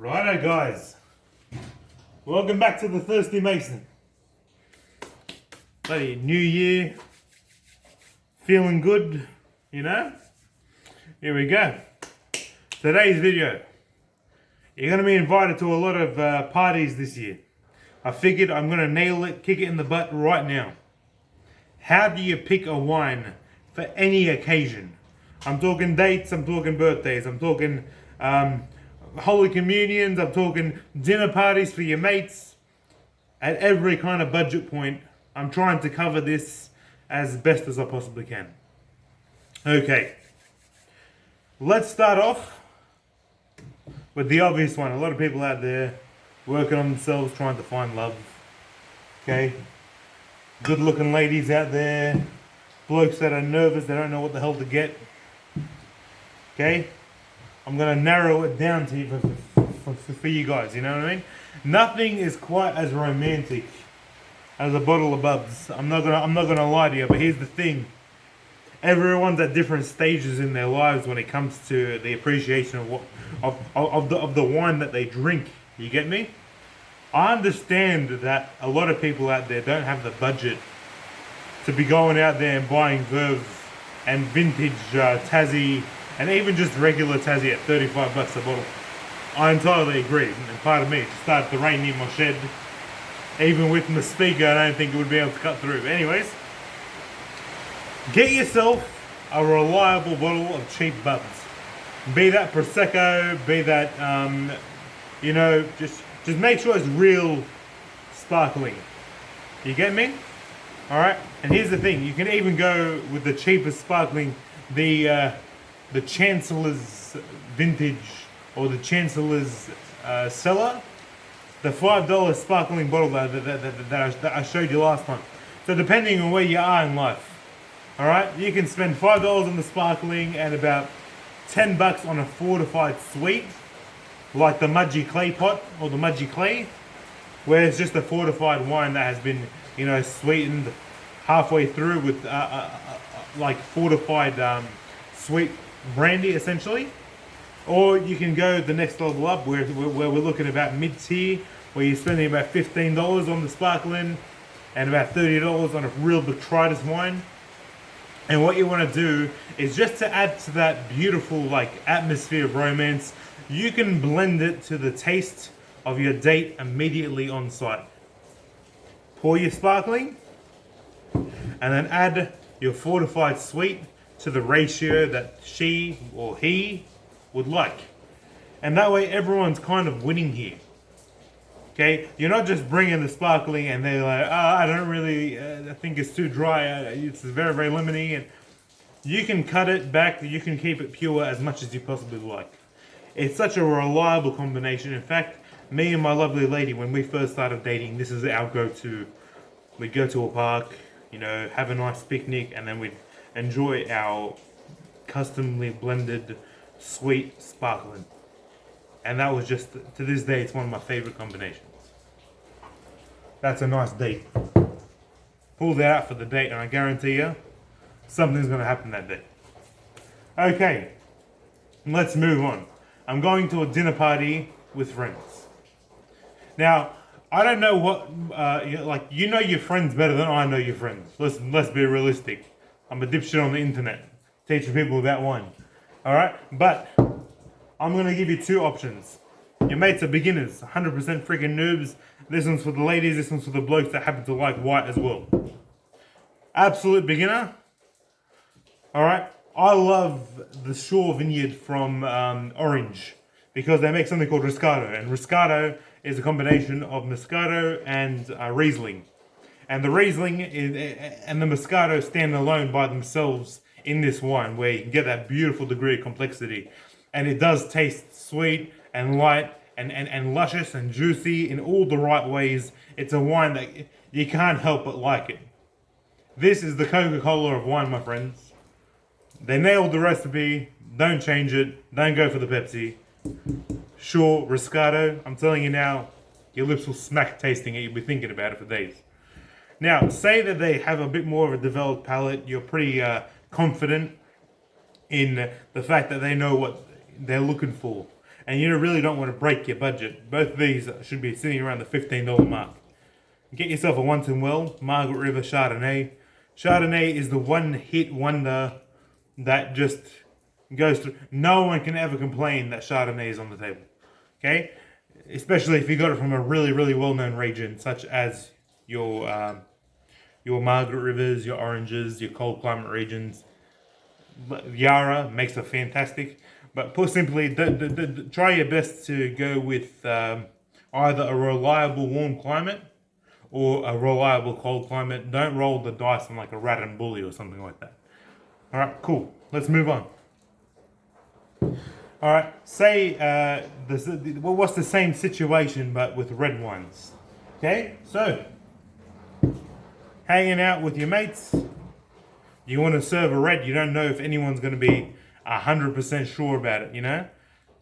Righto guys, welcome back to the Thirsty Mason. Bloody new year, feeling good, you know? Here we go. Today's video, you're going to be invited to a lot of parties this year. I figured I'm going to nail it, kick it in the butt right now. How do you pick a wine for any occasion? I'm talking dates, I'm talking birthdays, I'm talking Holy Communions, I'm talking dinner parties for your mates. At every kind of budget point, I'm trying to cover this as best as I possibly can. Okay, let's start off with the obvious one. A lot of people out there working on themselves, trying to find love. Okay, good looking ladies out there, blokes that are nervous, they don't know what the hell to get. Okay, I'm going to narrow it down to you for you guys, you know what I mean? Nothing is quite as romantic as a bottle of bubs. I'm not gonna lie to you, but here's the thing. Everyone's at different stages in their lives when it comes to the appreciation of the wine that they drink. You get me? I understand that a lot of people out there don't have the budget to be going out there and buying Verve and vintage Tassie and even just regular Tassie at 35 bucks a bottle. I entirely agree, and pardon me, it started to rain in my shed. Even with my speaker, I don't think it would be able to cut through. But anyways, get yourself a reliable bottle of cheap bubs. Be that Prosecco, be that, just make sure it's real sparkling. You get me? Alright, and here's the thing, you can even go with the cheapest sparkling, the Chancellor's Vintage, or the Chancellor's Cellar, the $5 sparkling bottle that I showed you last time. So depending on where you are in life, alright, you can spend $5 on the sparkling and about 10 bucks on a fortified sweet, like the Mudgee Clay Pot or the Mudgee Clay, where it's just a fortified wine that has been, sweetened halfway through with like fortified sweet brandy essentially. Or you can go the next level up where we're looking about mid-tier, where you're spending about $15 on the sparkling and about $30 on a real Botrytis wine. And what you want to do is, just to add to that beautiful atmosphere of romance, you can blend it to the taste of your date immediately on site. Pour your sparkling and then add your fortified sweet to the ratio that she or he would like. And that way everyone's kind of winning here. Okay, you're not just bringing the sparkling and they're like, I don't really, I think it's too dry, it's very, very lemony. And you can cut it back, you can keep it pure as much as you possibly like. It's such a reliable combination. In fact, me and my lovely lady, when we first started dating, this is our go-to. We'd go to a park, have a nice picnic, and then we'd enjoy our customly blended sweet sparkling. And that was just, to this day, it's one of my favorite combinations. That's a nice date. Pull that out for the date and I guarantee you, something's going to happen that day. Okay, let's move on. I'm going to a dinner party with friends. Now, I don't know what, you know your friends better than I know your friends. Let's be realistic. I'm a dipshit on the internet, teaching people about wine. Alright, but I'm going to give you two options. Your mates are beginners, 100% freaking noobs. This one's for the ladies, this one's for the blokes that happen to like white as well. Absolute beginner. Alright, I love the Shore Vineyard from Orange because they make something called Riscato. And Riscato is a combination of Moscato and Riesling. And the Riesling and the Moscato stand alone by themselves in this wine, where you can get that beautiful degree of complexity. And it does taste sweet and light and luscious and juicy in all the right ways. It's a wine that you can't help but like it. This is the Coca-Cola of wine, my friends. They nailed the recipe. Don't change it. Don't go for the Pepsi. Sure, Riscato. I'm telling you now, your lips will smack tasting it. You'll be thinking about it for days. Now, say that they have a bit more of a developed palate. You're pretty confident in the fact that they know what they're looking for. and you really don't want to break your budget, both of these should be sitting around the $15 mark. Get yourself a Once and Well Margaret River Chardonnay. Chardonnay is the one hit wonder that just goes through. No one can ever complain that Chardonnay is on the table. Okay? Especially if you got it from a really, really well-known region, such as your Margaret Rivers, your Oranges, your cold climate regions. Yarra makes it fantastic. But put simply, try your best to go with either a reliable warm climate or a reliable cold climate. Don't roll the dice on like a rat and bully or something like that. All right, cool. Let's move on. All right, say what's the same situation but with red wines? Okay, so hanging out with your mates, you want to serve a red. You don't know if anyone's going to be 100% sure about it. You know,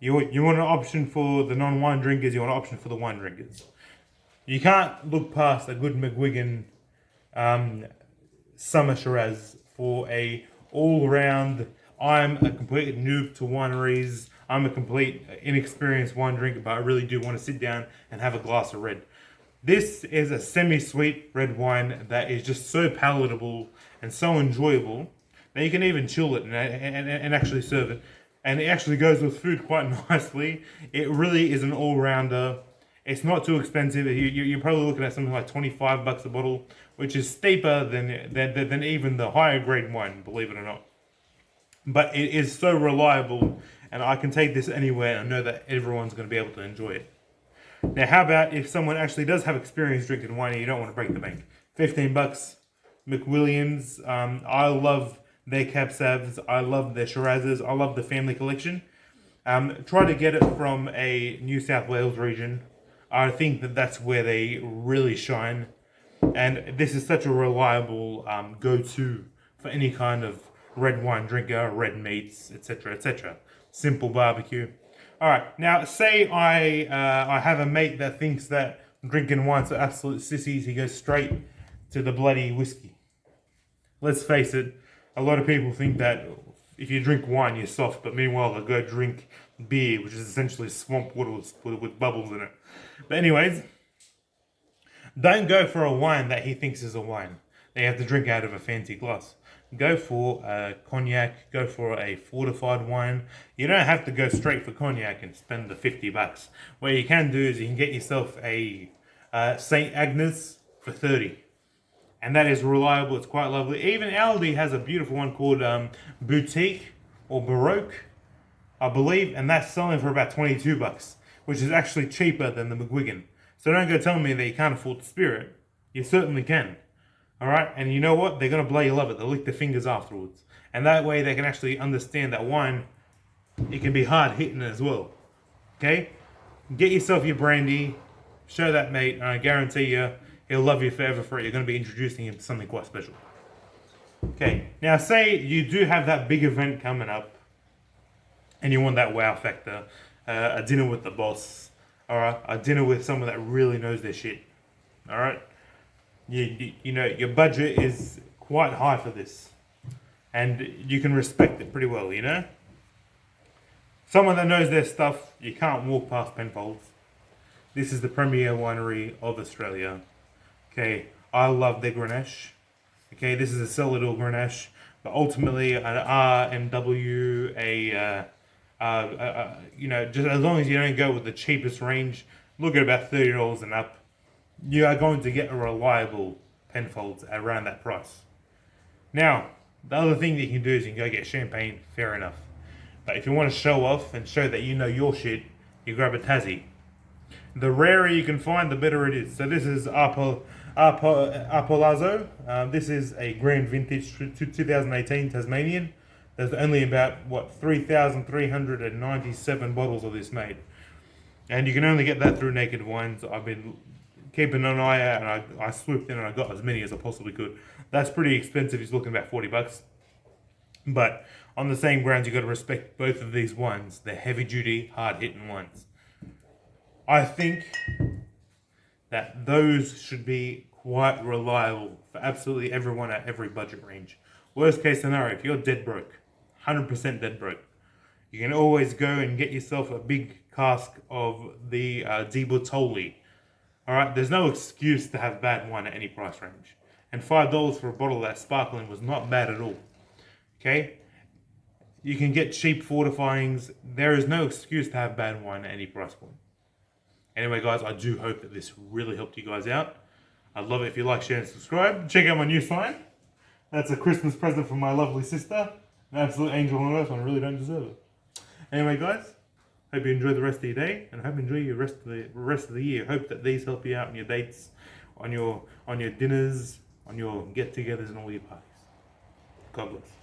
you want an option for the non-wine drinkers. You want an option for the wine drinkers. You can't look past a good McGuigan summer Shiraz for a all-round. I'm a complete noob to wineries. I'm a complete inexperienced wine drinker, but I really do want to sit down and have a glass of red. This is a semi-sweet red wine that is just so palatable and so enjoyable that you can even chill it and actually serve it. And it actually goes with food quite nicely. It really is an all-rounder. It's not too expensive. You're probably looking at something like $25 a bottle, which is steeper than even the higher grade wine, believe it or not. But it is so reliable, and I can take this anywhere and I know that everyone's going to be able to enjoy it. Now, how about if someone actually does have experience drinking wine and you don't want to break the bank? $15, McWilliams. I love their Cab Savs. I love their Shirazes. I love the family collection. Try to get it from a New South Wales region. I think that's where they really shine. And this is such a reliable go-to for any kind of red wine drinker, red meats, etc., etc. Simple barbecue. All right, now say I have a mate that thinks that drinking wine's are absolute sissies. He goes straight to the bloody whiskey. Let's face it, a lot of people think that if you drink wine, you're soft, but meanwhile, they go drink beer, which is essentially swamp water with bubbles in it. But anyways, don't go for a wine that he thinks is a wine. They have to drink out of a fancy glass. Go for a cognac, go for a fortified wine. You don't have to go straight for cognac and spend the $50. What you can do is you can get yourself a St. Agnes for 30. And that is reliable, it's quite lovely. Even Aldi has a beautiful one called Boutique or Baroque, I believe, and that's selling for about $22, which is actually cheaper than the McGuigan. So don't go telling me that you can't afford the Spirit. You certainly can. All right, and you know what? They're going to bloody love it. They'll lick their fingers afterwards. And that way they can actually understand that wine, it can be hard hitting as well. Okay? Get yourself your brandy, show that mate, and I guarantee you, he'll love you forever for it. You're going to be introducing him to something quite special. Okay, now say you do have that big event coming up, and you want that wow factor, a dinner with the boss, all right, a dinner with someone that really knows their shit, all right? You know, your budget is quite high for this, and you can respect it pretty well, you know? Someone that knows their stuff, you can't walk past Penfolds. This is the premier winery of Australia. Okay, I love their Grenache. Okay, this is a Celador Grenache, but ultimately an RMW, you know, just as long as you don't go with the cheapest range, look at about $30 and up, you are going to get a reliable Penfolds around that price. Now, the other thing that you can do is you can go get champagne, fair enough. But if you want to show off and show that you know your shit, you grab a Tassie. The rarer you can find, the better it is. So this is Apolazzo. This is a grand vintage 2018 Tasmanian. There's only about, 3,397 bottles of this made. And you can only get that through Naked Wines. I've been keeping an eye out, and I swooped in and I got as many as I possibly could. That's pretty expensive. He's looking about $40. But on the same grounds, you've got to respect both of these wines. They're heavy-duty, hard-hitting wines. I think that those should be quite reliable for absolutely everyone at every budget range. Worst case scenario, if you're dead broke, 100% dead broke, you can always go and get yourself a big cask of the Di Bortoli. Alright, there's no excuse to have bad wine at any price range. And $5 for a bottle of that sparkling was not bad at all. Okay? You can get cheap fortifyings. There is no excuse to have bad wine at any price point. Anyway, guys, I do hope that this really helped you guys out. I'd love it if you like, share, and subscribe. Check out my new sign. That's a Christmas present from my lovely sister. An absolute angel on earth, and I really don't deserve it. Anyway, guys, hope you enjoy the rest of your day, and I hope you enjoy your rest of the year. Hope that these help you out on your dates, on your dinners, on your get-togethers, and all your parties. God bless.